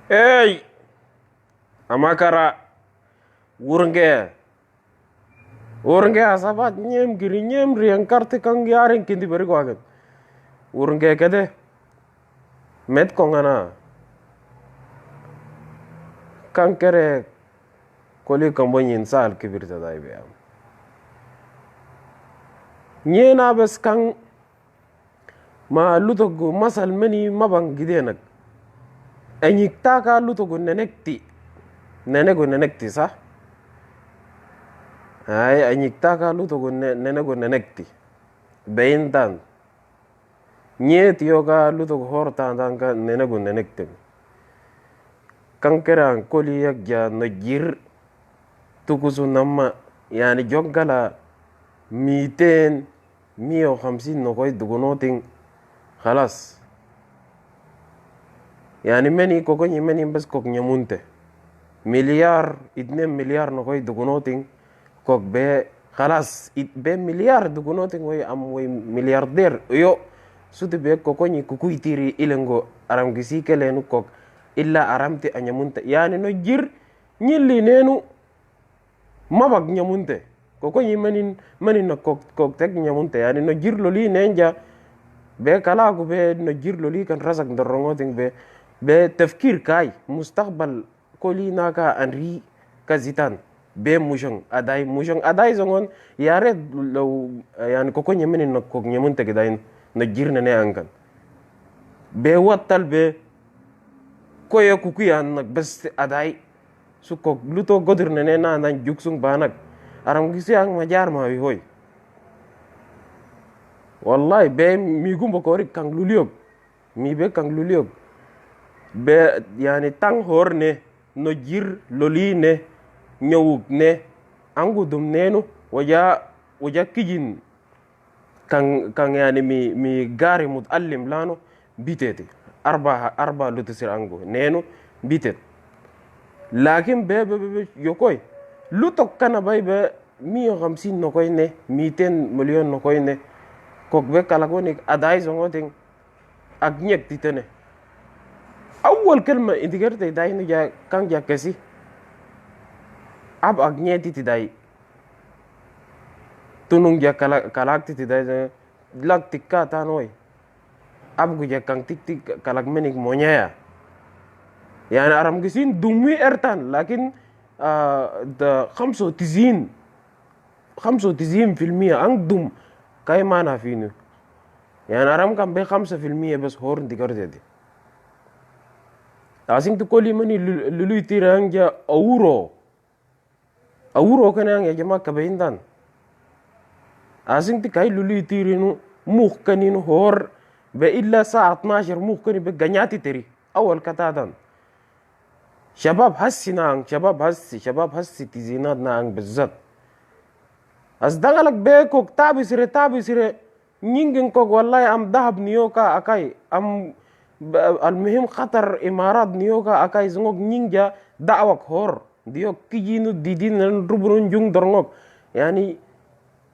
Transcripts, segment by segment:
Hey, amakara wurnge wurnge asabat nyem giri nyem riang karte kang yaren kindi beri ko agen wurnge kede met kongana kang kere koli kambanyin sal kibir tadai be am nyena bes kang ma lutogo masal meni mabang gidenak enyik taka lutogo nenekti sa ay enyik taka lutogo nenekti beintan nyet yoga lutogo hortan ka nenekti kang kera koli yakja najir tukusu namma yani joggala 250 nokoy dugunotin خلاص يعني مني كوكوني مني بس كوك نيمونته مليار 2 مليار نكوي دغونوتين كوك بي خلاص بي مليار دغونوتين وي ام وي ملياردير يو سوتي بي كوكوني كوكوي تيري إلنغو أرام كسي كلينو كوك إلا أرامتي أنيمونته يعني نجير نيلي نينو ما بق نيمونته كوكوني مني نكوك كوك تك نيمونته يعني نجير لولي نينجا be kala ko be no jirlo li kan rasak dorongoting be tafkir kai mustaqbal koli naka anri kazitan be mujang adai zongon yare law yani ko nyemen no ko nyemun te gidain no jirna ne angan be wattal be ko ye kukuyan nak bes adai su ko luto godirne ne na nan juksung banak aram gisi ang majar ma wi hoy wallahi be mi gumbo ko rik kang luliog mi be kang luliog be yani tang horne no jir loli ne nyawuk ne angu dum nenu waja kijin kang yani mi gari mutallim lano bitete arba lutusir angu nenu bitet lakin be yokoy lutok kana bay be 150 no koy ne 200 million no koy ne kok be kala ko ni adai zongoting agnyek titene awwal kalma indigerte dai ni ja kan ja kasi ab agnyeti tidai tunung ja kalak tidai lak tikka tanoi ab gu ja kan tik kalak menik monya yani aram gisin dumi ertan lakin da 95% ang dum كاي ما نافينو يعني أرام كان ب5% بس هورن تكرر دي لازم تقولي مني لولي تيرانجا أورو كان يا جماعة كبيندان لازم تكاي لولي تيرينو مخكنين هور بإلا ساعة 12 مخكني بجنياتي تري أول كتادان شباب شباب هسي تزينات نان بالذات asdagalak be kok tabi sire nyingen kok wallahi am dahab niyoka akai am almuhim khatar imarat niyoka akai zongok nyingja da'wak hor diyo kijinu didin rubunun jung dorngok yani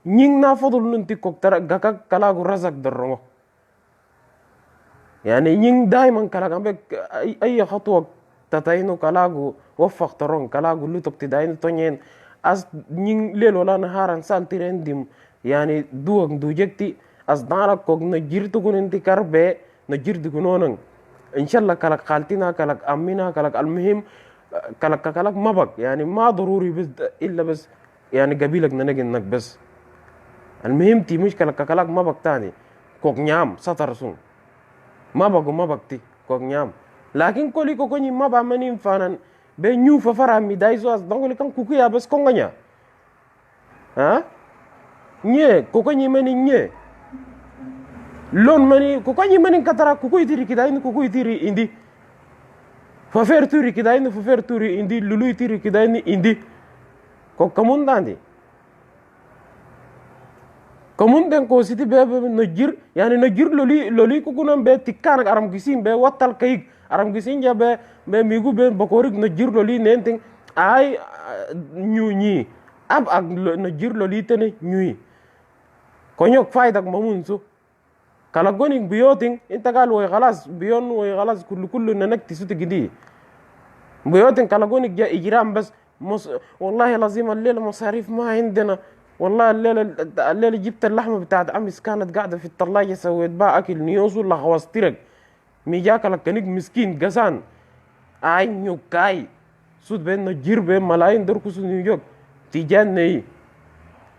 nying na fadul nunti kok tara gakak kalagu razak dorngok yani nying daiman kalak ambe ay khatwa tatainu kalagu waffaq torong kalagu lutok tidainu tonyen as nying lelo la naharan sal tirendim yani duwag dujekti as dara kog na jirtu kunenti karbe na jirtu kunonang inshallah kalak khaltina kalak amina kalak almuhim kalak mabak yani ma ضروري بس الا بس يعني قبيلك ننجن نك بس المهم تي مش kalak mabak tani kog nyam satar sun mabak ti kog nyam lakin koli ko konyi maba manim fanan be nyu fa fara mi dai zo as dangole kan kuku ya bas konganya ha nye kokonyi mani nye lon mani kokonyi mani katara kuku itiri kidai kuku itiri indi fa fer turi kidai fa fer turi indi lulu itiri kidai indi ko kamundandi kamunden ko siti be najir yani najir loli kuku nan be tikkan aram gisim be watal kayik aram gisin ja be migu be bakorik na jirlo li nenting ay nyunyi ab ag na jirlo li tene nyui konyok faydak mamunsu kala goning biyoting intagal way khalas biyon way khalas kullu nanakti suti gidi بيوتن كلاقونك جا إجرام بس والله العظيم الليلة مصاريف ما عندنا. والله الليلة جبت اللحمة بتاعت أمس كانت قاعدة في الثلاجة سويت بها أكل نيوز ولا خواسترك ميجاك لكنك مسكين قسان أي نيوكاي سود بين نجير بين ملايين دركوس نيويورك تيجان ني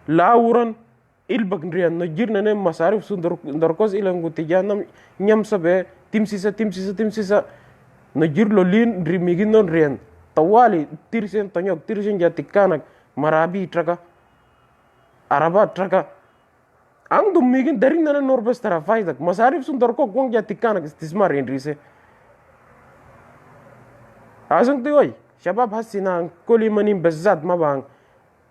لاورن البك نريان نجير نم مصاريف سود دركوس إلى نقول تيجان نم سبة تمسيسا نجير لولين ريميجين نريان طوالي تيرسين تنيوك تيرسين جاتي كانك مرابي تركا عربات تركا عندهم ميجين دارين أنا نور بس ترى فايدك مصاريف سون دركو كون جاتي كانك استثمار ينريسه عشان تقول شباب هسينا كل منين بالذات ما بان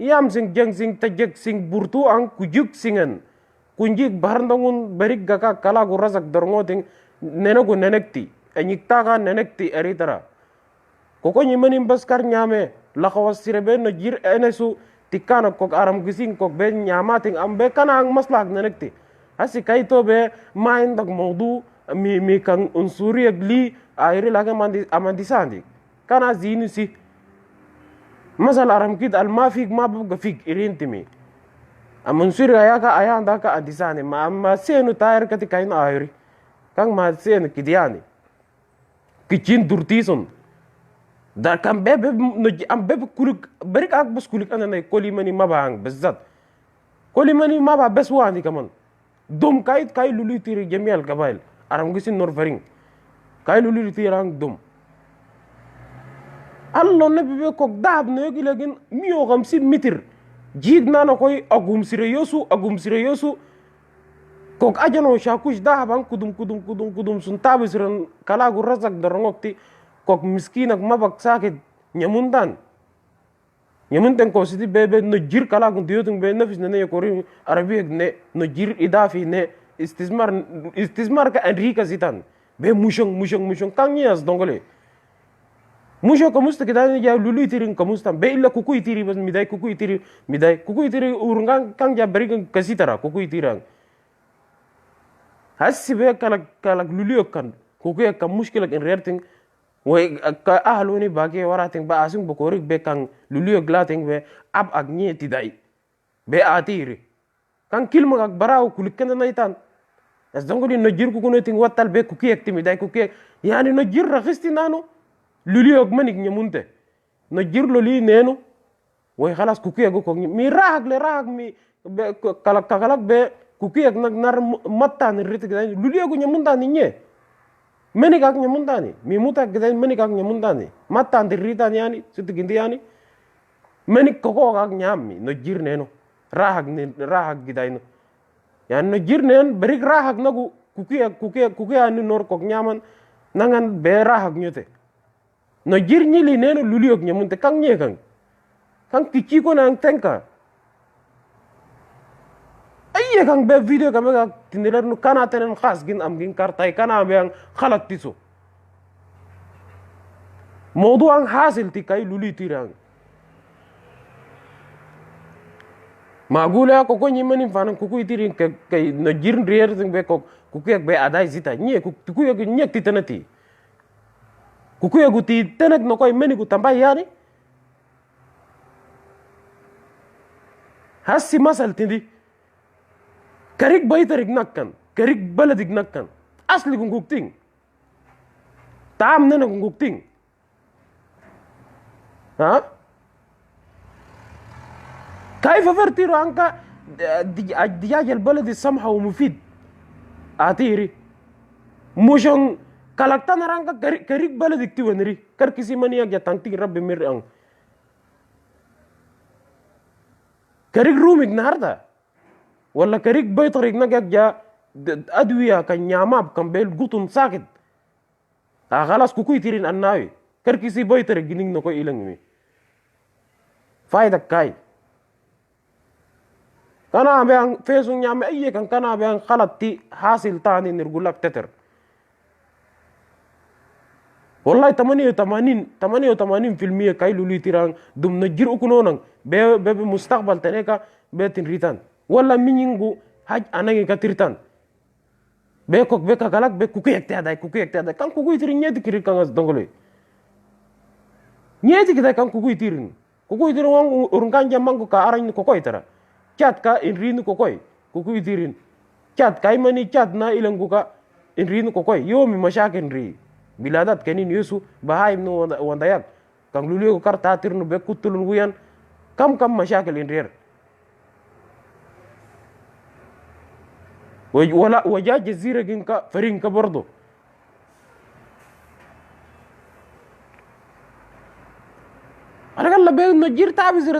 يام سين جن سين تجك سين برتو عن كجوك سينن كنجيك بارندون بريك جاكا كلا غرزك درموتين ننكو ننكتي أنيك تاغا ننكتي أريترا كوكو نيمانين بس كار نيامه لخواس سيربين نجير أنسو تكانا كوك أرام كسين كوك بين نياماتين أم بكانا عن مصلحك ننكتي هسي كايتو بي ما عندك موضوع مي كان أنصوري أجلي أيري لكن أماندي ساندي كان زيني سي مثلا أرام كيد الما فيك ما ببقى فيك إرين تمي أمانصوري أياكا أيان داكا أديساني ما سينو تاير كتي كاين أيري كان ما سينو كدياني كيتشين دورتيسون دا كان بيب نجي ام بيب كولك بريك اك بس كولك انا كولي ماني ما بان بالذات كولي ماني ما با بس واني كمان دوم كاي لولي تيري جميع القبائل ارام غيسين نور فرين كاي لولي تيران دوم الله نبي بيكوك دهب نيجي لكن 150 متر جيدنا نكوي اقوم سيريوسو كوك اجانو شاكوش دهب كدوم سنتابي سرن كلا غرزك درنوكتي kok miskinak mabak sakit nyamuntan ko siti bebe nojir kala kun diyotung be nafis ne kori arabiyak ne nojir idafi ne istismar ka enrika sitan be mushong kanyas dongole musho kamusta kita ya lulu tiring kamusta be illa kuku itiri bas midai kuku itiri urungan kang ja berikan kasitara kuku itirang hasi be kala lulu kan kuku ya kam muskilak in rerting way ka ahluni bagi warating ba asing bokorik be kang lulio glating be ab agnye tidai be atiri kang kilma kag barao kulikan na itan as dongoli nojir ku kuneting watal be kukiek timidai kukiek yani nojir rakhisti nano lulio manik nyamunte nojir loli neno way khalas kukiek ko mi rahak le rahak mi be kalak be kukiek nag nar matta ni rit lulio ku nyamunta ni nye menikak nyamundani mimuta kita menikak nyamundani mata andirita yani situ ginti yani menik koko kak nyami no jirne no rahak kita ino yani no jirne berik rahak nagu kukia anu nor kok nyaman nangan be rahak nyote no jirni li neno luliok nyamunte kang nye kang kici ko nang tenka iya kang be video kami kak tindilar nu kana tenen khas gin am gin kartai kana yang khalat tiso موضوع حاصل تكاي لولي تيران معقولة كوكو نيمانين فانن كوكو يتيرين كي نجيرن رير سن بي كوكو يك بي اداي زيتا ني كوكو يك نيك تيتنتي كوكو يك تيتنك نكوي مني كو تامباي يعني هسي مسألة تندي كريك بيترك نكن كريك بلدك نكن اصلي كونكوكتين تام ننا كونكوكتين ها كيف فرتيرو عنك الدجاج البلدي سمحة ومفيد أعطيري موشون كالكتان رانك كريك بلدي كتير نري كركسي مني أجا تانتين ربي ميران كريك رومي النهارده ولا كريك بيطريق نجا أدوية كان ياماب كان بيل قطن ساكت خلاص كوكوي تيرين الناوي كركسي بيطريق جنين نكو إلنمي فايدة كاي كان بيان فيسون يام أيه كان بيان خلطتي حاصل تاني نرجولك تتر والله 88% كاي لولي تيران دم نجير أكونونن be mustaqbal teneka be tinritan wala minyingu haj anagi katirtan be kok be kagalak be kukuyek te adai kan kukuy tirinya dikiri kangas dongole nyeti kita kan kuku itirin wang urun kan jamang ko ka aran ko koy tara chat ka in rin ko koy kuku itirin chat kay mani chat na ilang ko ka in rin ko koy yo mi mashakin ri biladat kenin yusu bahay no wandayak kang lulu ko karta tirno be kutulun wiyan kam mashakil in rir ولا وجا جزيرة جنكا فرينكا برضو أنا قال له بين نجير تابزر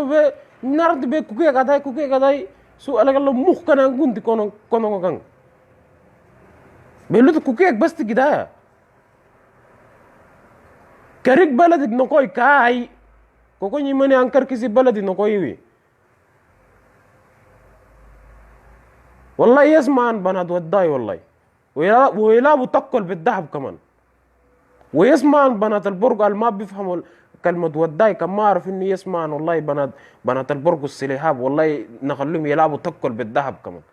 به نارد به كوكي كداي سو أنا قال له مخ كنا نقول كونو كان بيلو كوكي بس كده كريك بلد نقوي كاي كوكو يمني أنكر كيسي بلد نقوي وي والله يسمع بنات وداي والله ويلعبوا تقل بالذهب كمان ويسمع بنات البرج ما بيفهموا كلمة وداي كم ما أعرف إنه يسمع والله بنات البرج السلحاب والله نخليهم يلعبوا تقل بالذهب كمان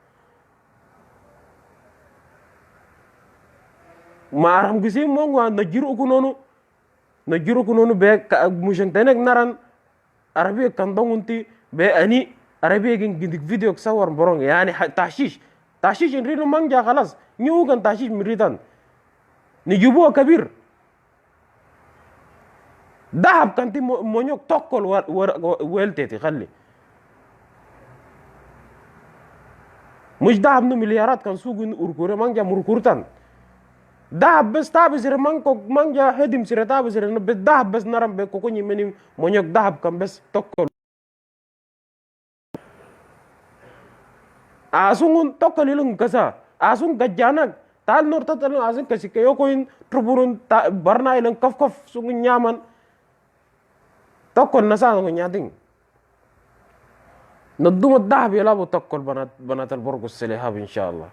ما أعرف قسيم مو نجيرو كنونو بيك مشان تنك نران عربية كان دونتي بأني عربية جندك فيديو كصور برون يعني تحشيش نريد مانجا خلاص نيو كان تحشيش مريدان نجيبوه كبير ذهب كانت مونيوك توكل ويلتي خلي مش ذهب نو مليارات كان سوق أوركورة مانجا مركورتان ذهب بس تابزر مانجا هدم سير تابزر بالذهب بس نرم بكوكوني مني مونيوك ذهب كان بس توكل asungun tokko lilung kasa asun gajanak tal nur tatal asun kasi kayo koin truburun barna ilang kaf sungun nyaman tokko nasa sungun nyating ندوم الذهب يلعبوا تقل بنات البرج السلحاب ان شاء الله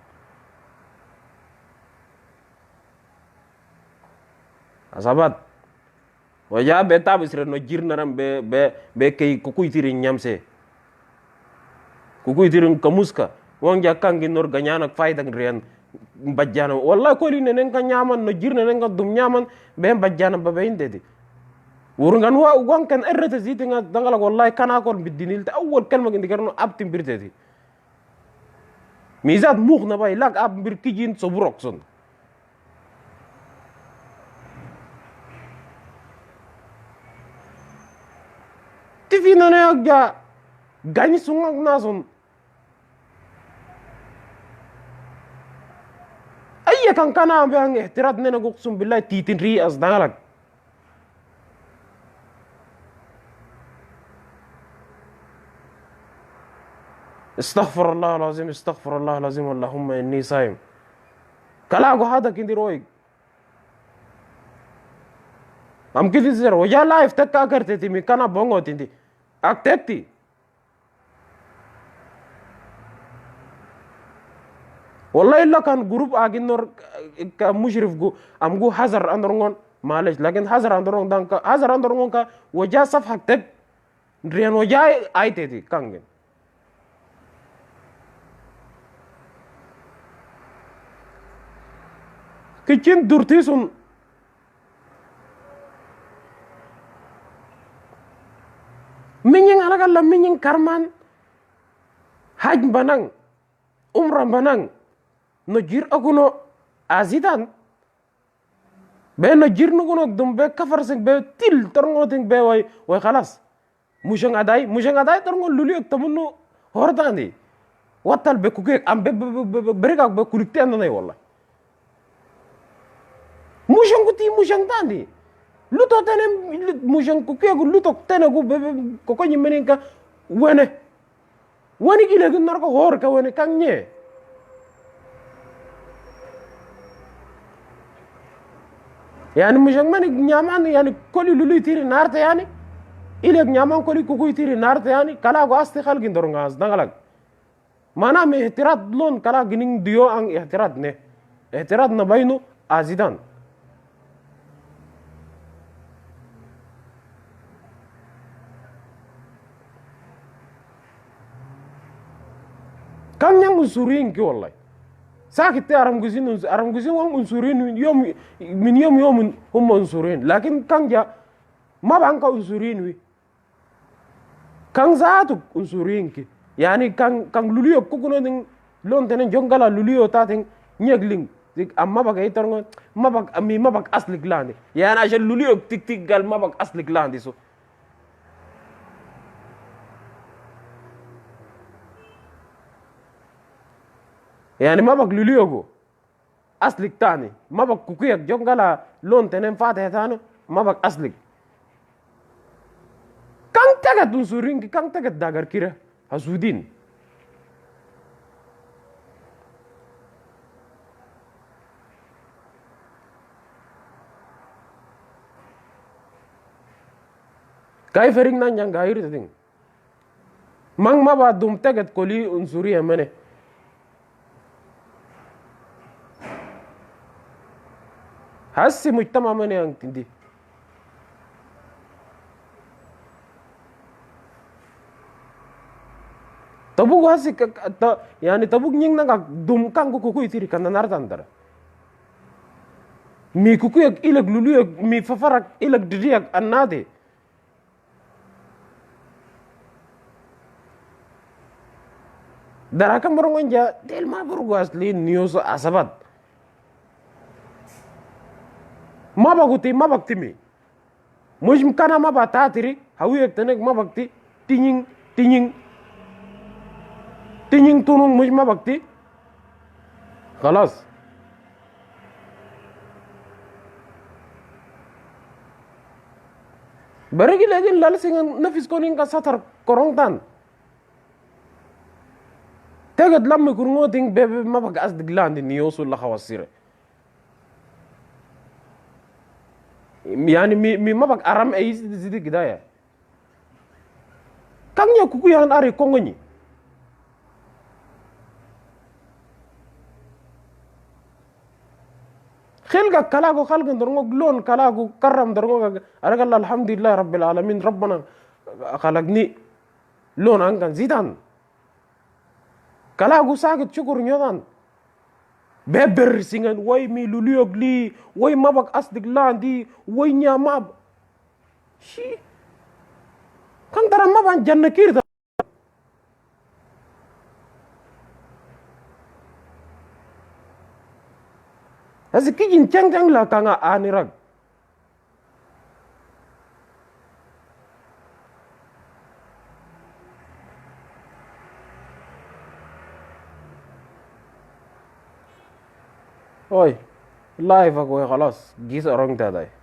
asabat wajah beta bisre no jirnaram be kay kukuy tirin nyamse kukuy tirin kamuska wong jakkan ginor ganyanak fayda riyan bajjana wallahi ko li nenen ka nyaman no jirna nenen ka dum nyaman be bajjana ba be indedi wurungan wa gon kan errata zitinga dangala wallahi kana ko bidinil ta awwal kalma gindi garno abtim birtedi mizat mukhna bay lak ab bir kijin soburok son tifina ne agja gani sungak nason أي كان بيان احتراد ننا قسم بالله تيتن ري أصدقائك استغفر الله العظيم اللهم إني صايم كلاغو هذا كندي رويك أم كده زر وجا لايف تكا كرتي مي كان بونغو تندي أكتتي والله إلا كان جروب أجن نور كمشرف جو أم جو حذر أندرون معلش لكن حذر أندرون دانك حذر أندرون كا وجا صفحة تك ريان وجا أي تدي كانجن كيتشين دورتيسون مين على كلا مين كرمان حج بنان عمره بنان نجير أكونو أزيدان be no jirnu gono dum be kafar sing be til torngo ting be way khalas mushang aday torngo luli ak tamunno hordandi watal be kuke am be berega be kulikte andane walla mushang kuti mushang tandi luto tane mushang kuke go luto tane go be ko ko nyimenen ka wani gile gun narko hor ka wani kanye يعني مش من نيامان يعني كل لولي تيري نارت يعني إلى نيامان كل كوكوي تيري نارت يعني كلا غاستي خالق دورنغاز دغلق مانا مه احتراد لون كلا جنين ديو ان احتراد نه احتراد نباينو ازيدان كان يوم سوريين كي والله ساكت أرام جزين وهم أنصورين يوم هم أنصورين لكن كان جا mabang ka unsurin wi kang zaatu unsurin ki yani kang luliyo kukuno ding lon tenen jongala luliyo tating nyegling amma baga itorngo mabag aslik landi yani ashe luliyo tik tik gal mabag aslik landi so yani mabag luliyo go aslik tani mabag kukuyak jongala lon tenen fate tano mabag aslik kang tagat unsurin ki kang tagat dagar kira hasudin kai fering nan yang gair ting mang maba dum tagat koli unsuri amane hasi mujtama mane ang tindi tabuk hasi yani tabuk nying nanga dum kang kuku itiri kananar tandara mi kuku yak ilag lulu yak mi fafarak ilag didiak annade daraka morongonja del ma burgo asli news asabat mabaguti mabaktimi mujim kana mabatatiri hawiyak tenek mabakti tinying tunung muj mabakti khalas baragi lagi lal singan nafis koning ka satar korongtan tagad lammi kurungoting bebe mabag asdiglandi niyosu la khawasire yani mi mabag aram e zidi gidaya kangnya kuku yang ari kongoni خلقك كلاغو خلق درنغو لون كلاغو كرم درنغو أرجع الحمد لله رب العالمين ربنا خلقني لون أنكن زيدان كلاغو ساكت شكر نيوان ببر سينغن وي مي لوليوغ لي وي مابك أصدق لاندي وي نياماب شي كان ترى ما بان جنة كير Asi kijin cang lah kanga anirag. Oi, live aku ya kalas, gis orang tadai.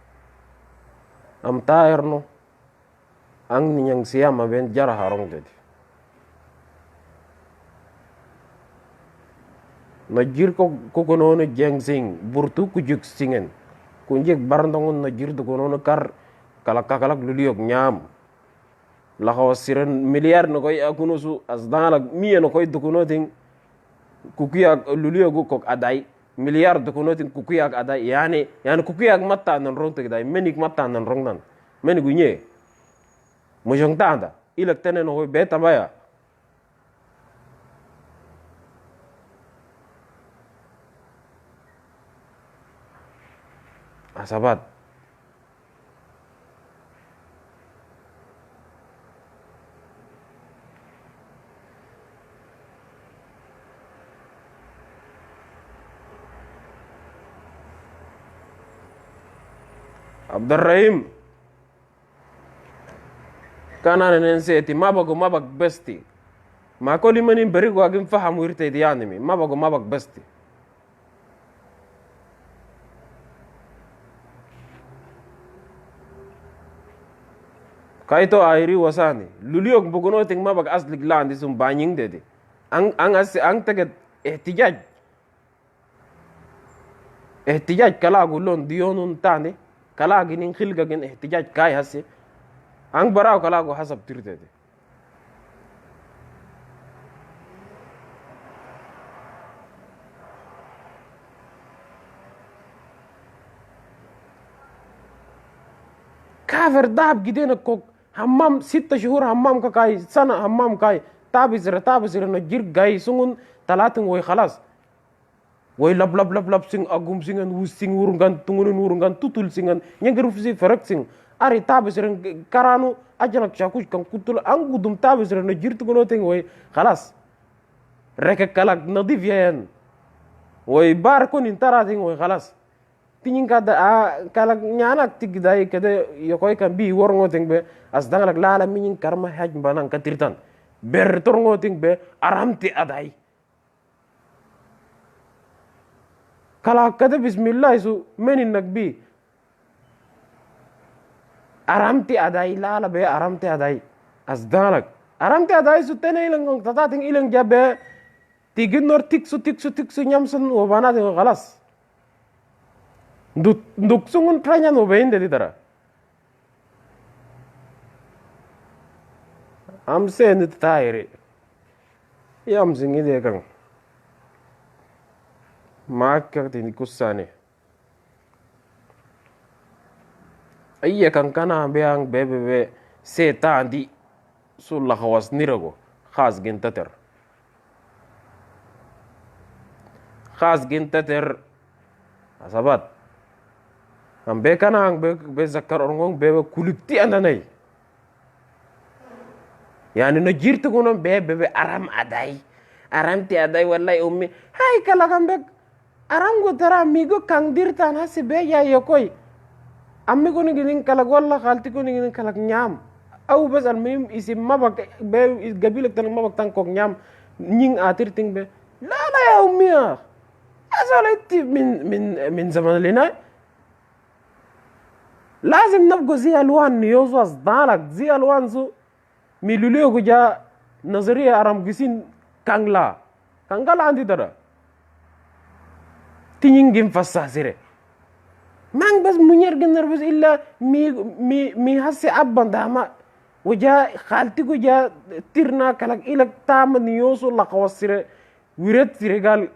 Am tair no, ang ninyang siam aben jarah harong jadi. Najir ko kono jeng sing burtu kujuk singen kunjek barantongon najir to kono kar kalak luliok nyam la khawasiren miliar no koy akuno su asdala miye no koy dukuno ting kukiya luliok kok adai miliar dukuno ting kukiya adai yani kukiya matta nan ronte gidai menik matta nan rongnan menigu nye mojong tanda ilak tenen no koy beta baya asabat Abdurrahim kana nenseti mabag besti makoli manin berigo agin faham wirte diyanimi mabag besti kaito airi wasani luliok bugono ting mabag aslik landi sum banying dedi ang teget ihtijaj kalagu lon dionun tani kalagi nin khilga gen ihtijaj kai hasi ang barao kalagu hasab tirtedi kafir dahab gidena kok hammam 6 شهور hammam ka kai sana hammam kai tabizira no jir gai sungun talatin way khalas way lab sing agum singan wus sing wurungan tungunun wurungan tutul singan nyengeru fi farak sing ari tabisren karanu ajalak shakush kan kutul an gudum tabisren na jirtu gono ting way khalas rek kalak nadif yan way bar kun intara ting way khalas tinin kada kalak nyanak tigdai kada yokoy kan bi worngo ting be as dangalak lala minin karma haj banan katirtan ber torngo ting be aramti adai kala kada bismillah su menin nagbi aramti adai lala be aramti adai asdalak aramti adai su tene ilang tatating ilang jabe tigin nor tiksu nyamsan wabana ting kalas nduk sungun tranya no be inde ditara am se ni taire yam singi de kang maak tini kusane ayya kan kana beang bebe setan di sulla khawas nirago khas gintater asabat am be kana ang be zakkar orngong bebe kulukti andanai yani no jirtu kono bebe aram ti adai wallahi ummi hay kala kan be aram go tara migo kang dirtan hasibe ya yokoy ammi ko ngin kala walla khalti ko ngin kala nyam aw bas al mim isim mabak be gabilak tan mabak tan kok nyam nying atir ting be la ya ummiya azalati min zaman lina لازم نبقى زي الوان يوزو اصدالك زي الوان زو ميلوليو جا نظريه ارام جسين كانغلا عندي ترى تينجين فساسيره مان بس منير جنر بس الا مي هسي ابان داما وجا خالتي جا تيرنا كلك الى تام نيوسو لا قوسيره ويرت سيرغال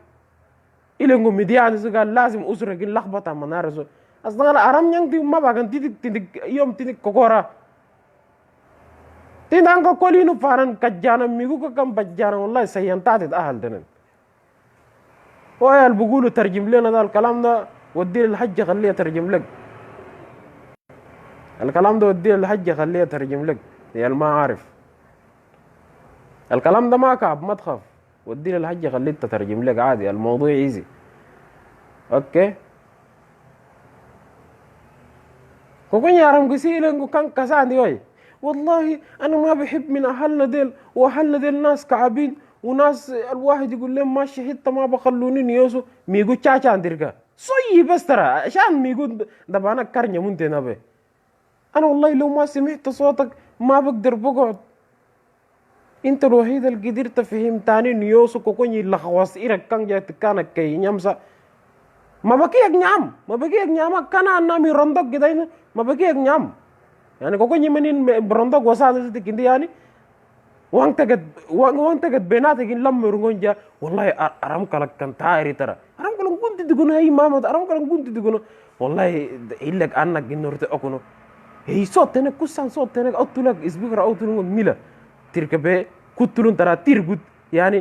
الى ngو ميديان قال لازم اسره جن لخبطه منارسو asdal aram yang ti mabagan titik yom titik kokora tinang ko kolinu faran kajjana migu ko kam bajjana wallahi sayantat ahal denen ويا بقولوا ترجم لنا ذا الكلام ده ودي الحج خليه ترجم لك الكلام ده ودي الحج خليه ترجم لك يا ما عارف الكلام ده ما كعب ما تخاف ودي الحج خليه تترجم لك عادي الموضوع ايزي اوكي كوكو يارم قسيلن كان كساندي وي والله انا ما بحب من اهلنا ديل واهلنا ديل ناس كعبين وناس الواحد يقول لهم ماشي حتى ما بخلوني نيوسو ميغو تشاچا اندركا صي بس ترى عشان ميغو دبانا كرنيا منتنا به انا والله لو ما سمعت صوتك ما بقدر بقعد انت الوحيد اللي قدرت فهمتاني نيوسو كوكوني لخواص إيرك كان جات كانك كي نيامسا ما بقيك نيام كان انا مي روندوك كده ما بقيك نيام يعني كوكوني منين بروندوك وسادة كندي يعني وان تجد بيناتك لما يرجع والله أرام كلك كان تايري ترى أرام كلك كنت تقول هاي ماما أرام كلك كنت تقول والله إلك أنك جنورت أكونه هي صوت تنك كوسان صوت تنك أطلق إسبوع أطلق ميلا تركبه كتلون ترى تربط يعني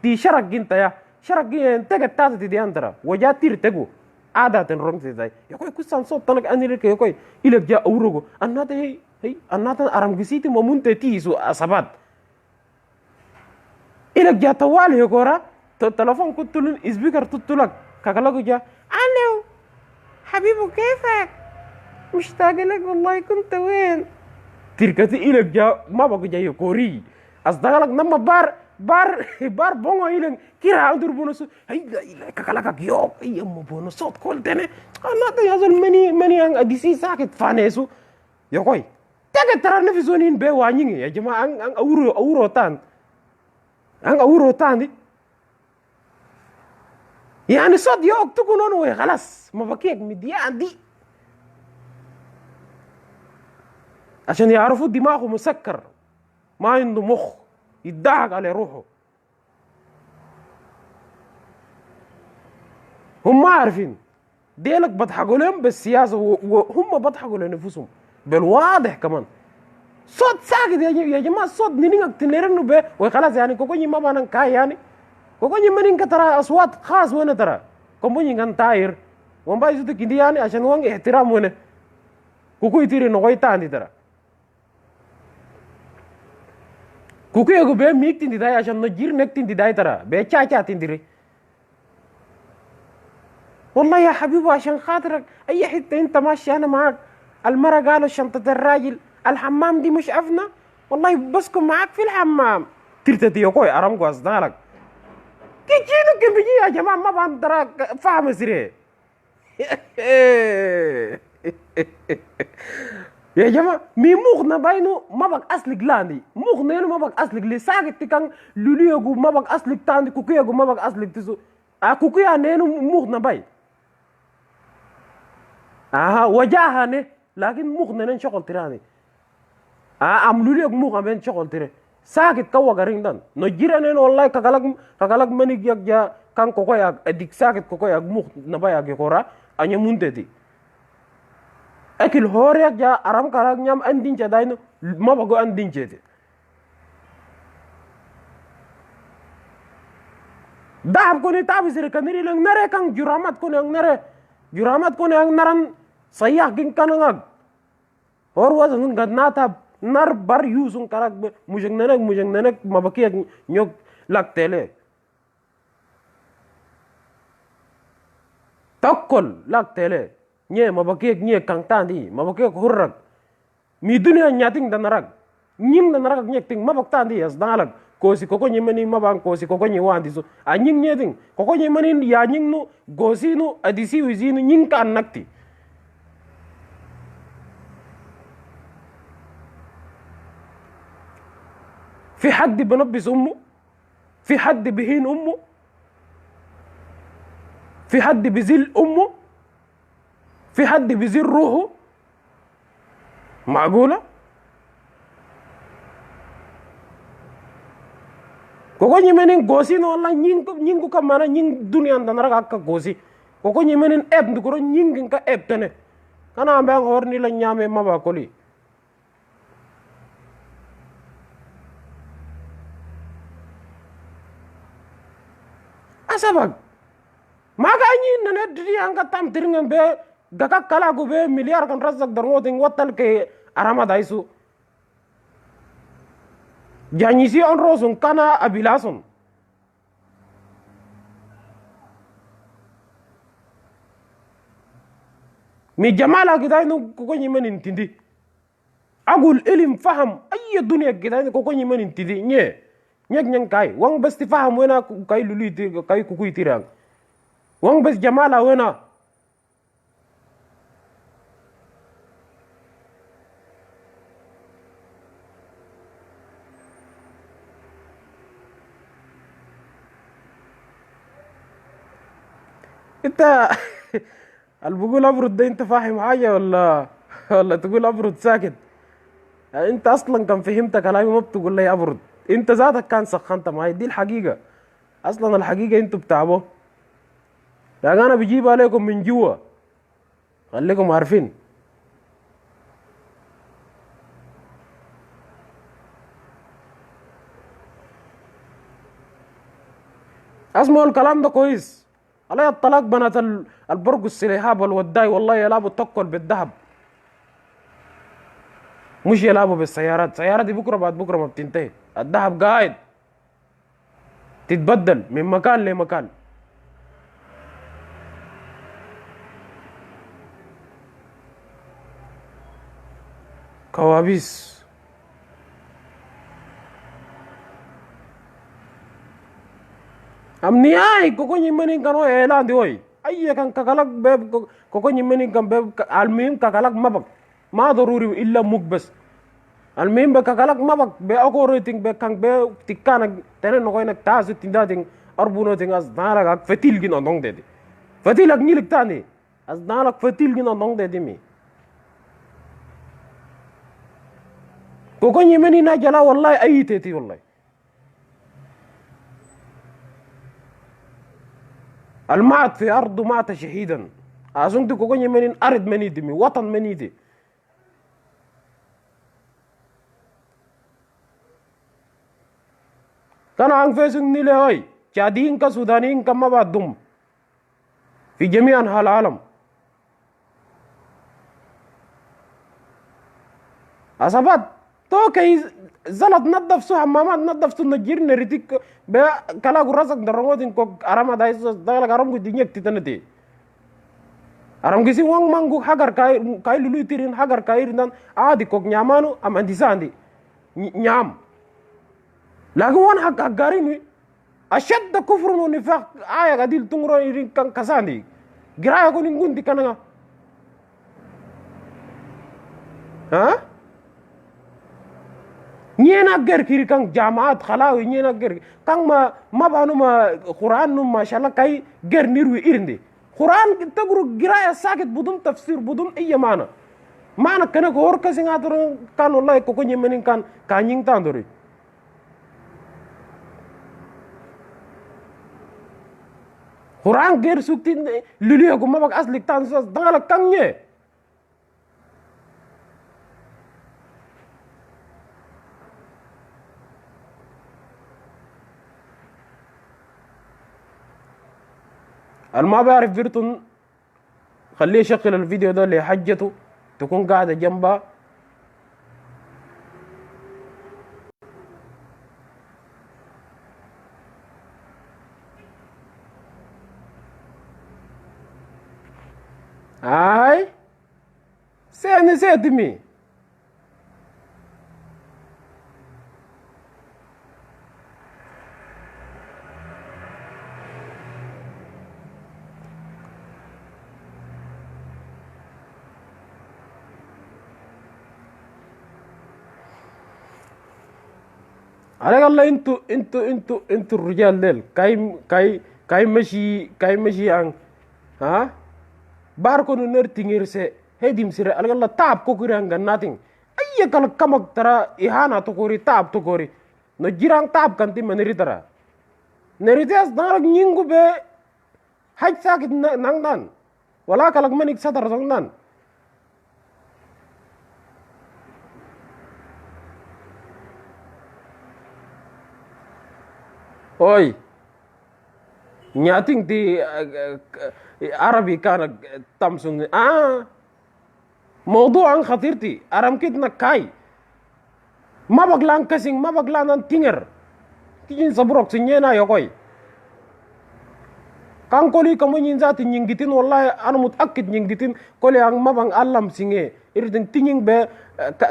تي شرق جنتا يا شرق جن تجد تاسة تديان ترى وجا ترتجو عادة رنگ تداي يقول كوسان صوت تنك أني لك يقول إلك جا أوروجو أنا ده هي أناتن أرام جسيتي ممون تيسو أصابات إلك جا توالي يقورا تلفون كتلون إسبيكر تطلق كاكلاكو جا ألو حبيبو كيفك مشتاق لك والله كنت وين تركتي إلك جا ما بقى جا يقوري أصدقالك نما بار بونغو إلك كيرا أدور بونسو هاي كاكلاكا يوب هاي أمو بونو صوت كل تاني أنا يازل مني أن أديسي ساكت فانيسو يقوي تاكت ترى نفسونين بي وانيني يا جماعة أن أورو تان دي يعني صوت يوك تكونون وي خلاص ما بكيك مديان دي عشان يعرفوا دماغه مسكر ما عنده مخ يضحك على روحه هم ما عارفين ديلك بضحكوا لهم بالسياسة وهم بضحكوا لنفسهم بالواضح كمان صوت ساكت يا جماعة صوت نينك تنيرنو به وخلاص يعني كوكوني ما بانن كاي يعني كوكوني منين ترى أصوات خاص وين ترى كوكوني كان تاير وما يزود كده يعني عشان وان احترام وين kuku itiri no koy tandi tara kuku ego be mik tindi dai ashan no jir nek tindi dai tara be cha tindiri والله يا حبيبي عشان خاطرك اي حته انت ماشي انا معاك. المرة قالوا شنطة الراجل الحمام دي مش أفنى، والله بسكن معاك في الحمام. ترتدي يقوي أرام قصدالك كيجينو كيف بيجي يا جماعة ما بندرك فاهم سري. يا جماعة مي مغنى باينو ما بق أصلك لاندي مغنى ما بق أصلك لساقط تكان لوليوغو ما بق أصلك تاندي كوكيوغو ما بق أصلك تسو كوكيا نينو مغنى باي وجاها نه لكن مغنى شغل تراني عملوا لي مغنى بين شغل تري ساكت كوا غارين دان نجيرانين والله كاكالك منيك يا كان كوكويا اديك ساكت كوكويا مغنى بايا كورا اني مونتدي اكل هوريك يا ارام كالاك نيام اندين داينو ما بغو اندين جدي دهب كوني تابي سير كنيري لنگ نره كان جرامات كوني ang nare juramat ko ang naran sayak ging kanangag or was ng gadnata nar bar yusung karak mujang nanak mabaki nyog laktele takkol laktele nye mabaki nye kang tandi mabaki hurrak mi dunia nyating danarag nyim danarag nyekting mabak tandi as dalag kosi koko nyemani mabang kosi koko nyewandi so anying nyeding koko nyemani ya nying no gosi no adisi wizi no nying kan nakti في حد بنبس امه في حد بهين امه في حد بذل امه في حد بذل روحه معقوله koko nyemenin gosi no Allah nying ko mana nying dunia ndanara ka gosi koko nyemenin eb ndukoro nying ka eb tane kana ambe horni la nyame maba koli asabag maga nyi nane didi anga tam tiringen be gaka kala go be miliar kan razak darngoting watal ke arama daisu Janyisi on rosun kana abilasun. Mi jamala kita inu koko nyimen intindi. Agul ilim faham ayya dunia kita inu koko nyimen intindi nye. Nyek nyeng kai. Wang besti faham wena kai lulu iti kai kuku itirang. Wang bes jamala wena. انت البقول ابرد ده انت فاهم حاجه ولا تقول ابرد ساكت انت اصلا كان فهمت كلامي ما بتقول لي ابرد انت ذاتك كان سخنت معي دي الحقيقه اصلا الحقيقه انتوا بتعبوا يعني انا بجيب عليكم من جوا خليكم عارفين اسمعوا الكلام ده كويس علي الطلاق بنات البرق السليحاب والوداي والله يلعبوا التقل بالذهب مش يلعبوا بالسيارات سيارات دي بكره بعد بكره ما بتنتهي الذهب قاعد تتبدل من مكان لمكان كوابيس am niai koko nyimeni kano elan di oi ayya kan kakalak beb koko nyimeni kan beb almim kakalak mabak ma daruri illa mukbas almim be kakalak mabak be ako rating be kan be tikana tenen no koinak tasu tindating arbuno ting as dalak fatil gin ondong dedi fatil ak nilik tani as dalak fatil gin ondong dedi mi koko nyimeni na jala wallahi ayiteti wallahi المعت في أرضه مات شهيدا أظن كوكوني منين أرض منيدي من وطن منيدي كان عن فيسن نيلي هاي تشاديين كسودانيين كما بعدهم في جميع أنحاء العالم asabat to kai zalat nadaf su hammamat nadaf su najir neritik be kala gurasak darongotin ko arama dai dala garam gu dinyek titanati aram gisi wang manggu hagar kai lulu tirin hagar kai dan adi kok nyamanu am andisandi nyam lagu wan hagarini ashadda kufrun wa nifaq aya gadil tungro irin kan kasandi giraya ko ningundi kananga ha nyena ger kiri kang jamaat khalawi nyena ger kang ma banu ma quran num mashallah kai ger nirwi irindi quran tagru giraya sakit budun tafsir budun iya mana kana ko hor kasi ngatur kan wallahi ko nyemenin kan kanying tandori quran ger sukti lulu ko mabak asli tan so dangala kangye ما بعرف فيرتون خليه يشغل الفيديو ده لحجته تكون قاعدة جنبها هاي نسيت مي على الله انتوا الرجال ديل كاي مشي عن ها باركو نر تينير سي هديم سير على الله تاب كوكوري عن ناتين اي كل كمك ترى اهانه تكوري تاب تكوري نجيران تاب كانتي منري ترى نريتاس دارك نينغو به حاج ساكت نانغدان ولا كلك منك ستر زنغدان Oi, nyating di Arabi kana tamsung موضوع خطيرتي أرام كتنا كاي ما بغلان كسين ما بغلان تينر تيجين سبروك سنينا يقوي كان كولي كمو نينزات نينجتين والله أنا متأكد نينجتين كولي أن ما بغن ألم سيني إردن تينين ب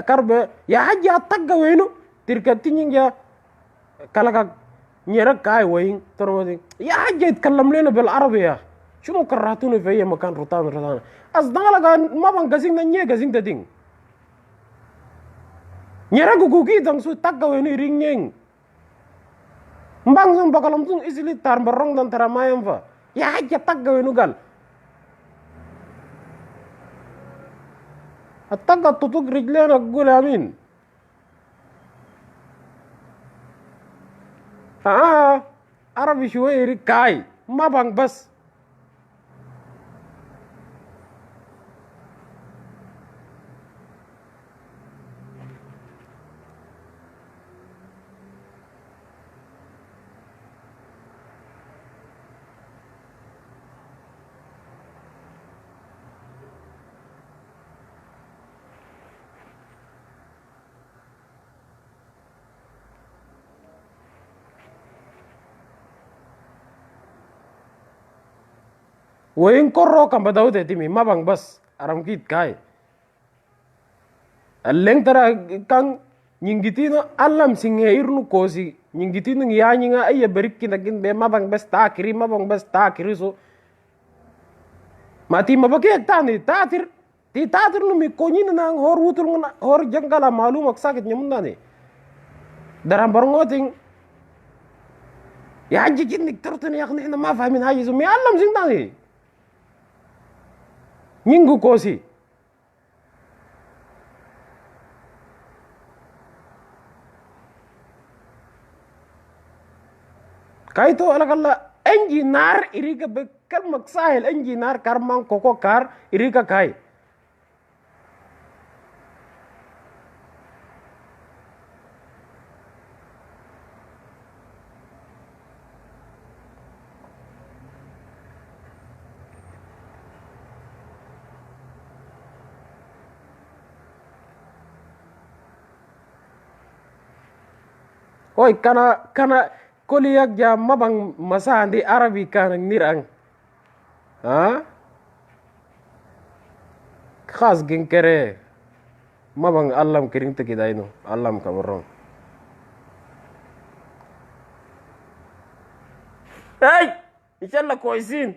كرب يا حاجة أتقى وينو تركا تينين يا كالك نيرك كاي وين ترى يا حاجة يتكلم لنا بالعربية شنو كرهتوني في أي مكان روتان أصدقائي كان ما بنقسم نيجي قسم تدين نيرك كوكي تنسو تكا وين يرينين mbang sum bakalam sum isili tar barong dan taramayam fa ya haja tagga wenu gal attagga tutuk rijlena gulamin arabi shuwairi kai mabang bas وين كرو كم بدأوا تتيمي ما بان بس أرام كيت كاي اللين ترى كان نيجتينو ألم سينغيرنو كوسي نيجتينو يانينga أي بريك كنا كن ما بان بس تاكري ما بان بس تاكري سو mati mabake tani tatir ti tatir no mi konyin nang hor wutul ngana hor jangkala malum ak sakit nyamunda ne daram barngoting ya haji jinnik tartani ya khni ma fahimin haji so mi allam sing tani nyinggu kosi kaito alakalla enji nar iriga bekal maksahil enji nar karmang koko kar iriga kai Oi kana koliyak ja mabang masandi Arabi kana nirang. Ha? Khas ginkere mabang Allam kiring te kidaino. Allam kamarong. Hey! إن شاء الله كويسين.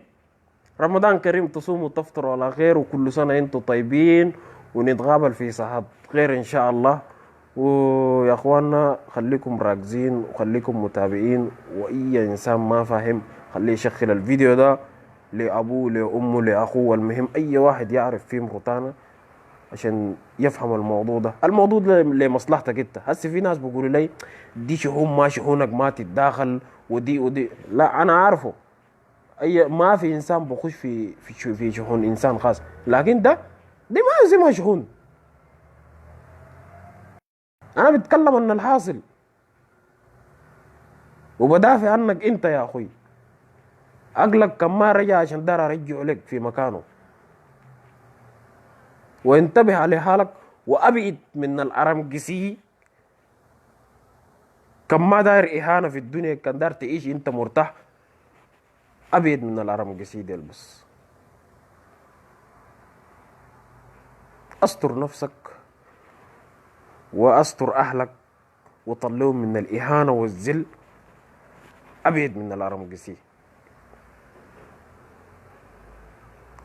رمضان كريم تصوموا وتفطروا على خير وكل سنة انتم طيبين ونتقابل في صحة خير ان شاء الله. ويا اخواننا خليكم راكزين وخليكم متابعين، واي انسان ما فاهم خليه يشغل الفيديو ده لابوه لامه لاخوه، المهم اي واحد يعرف فيه روتانا عشان يفهم الموضوع ده. الموضوع ده لمصلحتك انت. هسه في ناس بيقولوا لي دي شؤون ما شؤونك ما تتداخل ودي لا انا عارفه. اي ما في انسان بخش في شؤون انسان خاص، لكن دي ما زي ما شؤون. انا بتكلم عن الحاصل وبدافع عنك انت يا اخوي. عقلك كم ما رجع عشان دار ارجعه لك في مكانه. وانتبه على حالك وابعد من الارمجسي. كم ما داير اهانه في الدنيا كان دار تعيش انت مرتاح. ابعد من الارمجسي ديل بس. استر نفسك واستر اهلك وطلعهم من الاهانه والذل. ابعد من الارمجسي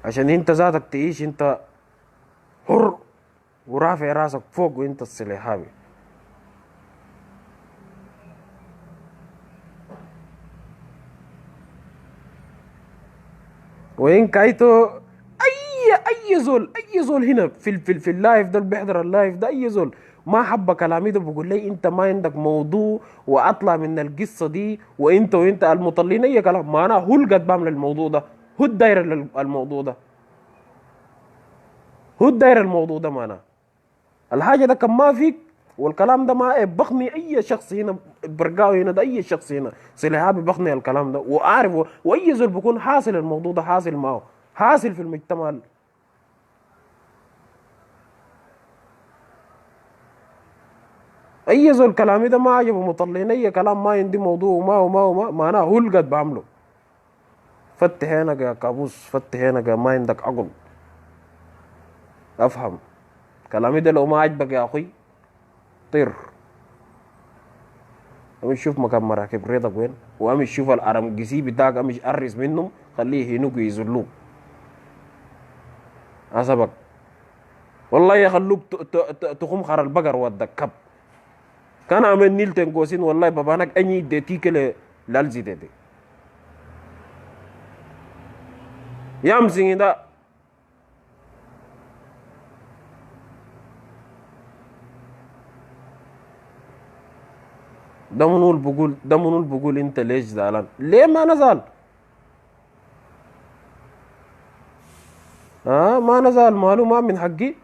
عشان انت ذاتك تعيش انت حر ورافع راسك فوق وانت السلحابي. وإن كايتو أي زول هنا في اللايف ده اللي بيحضر اللايف ده، أي زول ما حب كلامي ده بقول لي أنت ما عندك موضوع وأطلع من القصة دي، وأنت المطلين أي كلام. ما أنا هو اللي قد بعمل الموضوع ده، هو الداير الموضوع ده، هو الداير الموضوع ده. ما أنا الحاجة ده كان ما فيك والكلام ده ما بخني أي شخص هنا برقاوي هنا ده، أي شخص هنا سلحابي بخني الكلام ده وأعرف. وأي زول بكون حاصل الموضوع ده حاصل معه حاصل في المجتمع. اي زول كلامي ده ما عجبه مطلعين اي كلام ما عندي موضوع وما معناه هو اللي قد بعمله. فتح عينك يا كابوس، فتح عينك يا ما عندك عقل. افهم كلامي ده لو ما عجبك يا اخوي طير. امشي شوف مكان مراكب ريضك وين، وامشي شوف الارمجسي بتاعك امشي ارس منهم خليه يهنوك ويذلوك. حسبك والله يخلوك تخم خر البقر والدكب. كان عمل نيل تنقوسين والله بابانك اني ديتيك لالزي دي يامسين ده. ده منول بقول انت ليش زعلان؟ ليه ما نزال؟ ما نزال ماله ما من حقي.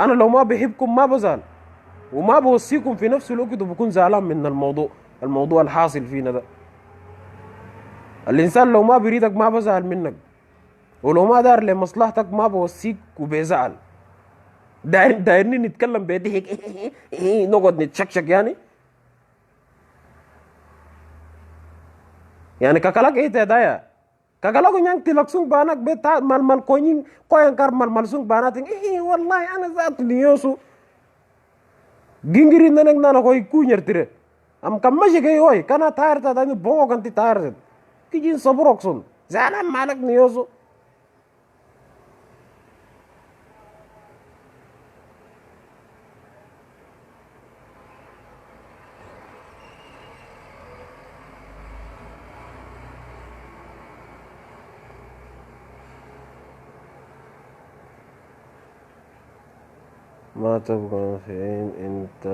انا لو ما بحبكم ما بزعل وما بوصيكم في نفس الوقت وبكون زعلان من الموضوع الحاصل فينا ده. الانسان لو ما بريدك ما بزعل منك، ولو ما دار لمصلحتك ما بوصيك وبيزعل. دايرني نتكلم بضحك نقعد نتشكشك يعني كاكالاك ايه تدايا كاكالاك نيان تلقسون بانك بتا مال كوين كوين كار مال سون بانات والله انا ذات نيوسو جينغري نانك نانا كوي كونير تري ام كماشي كي هوي كانا تاير تاني بونغو كنتي تاير كيجين صبروكسون زعلان مالك نيوسو. ما تبغى فين انت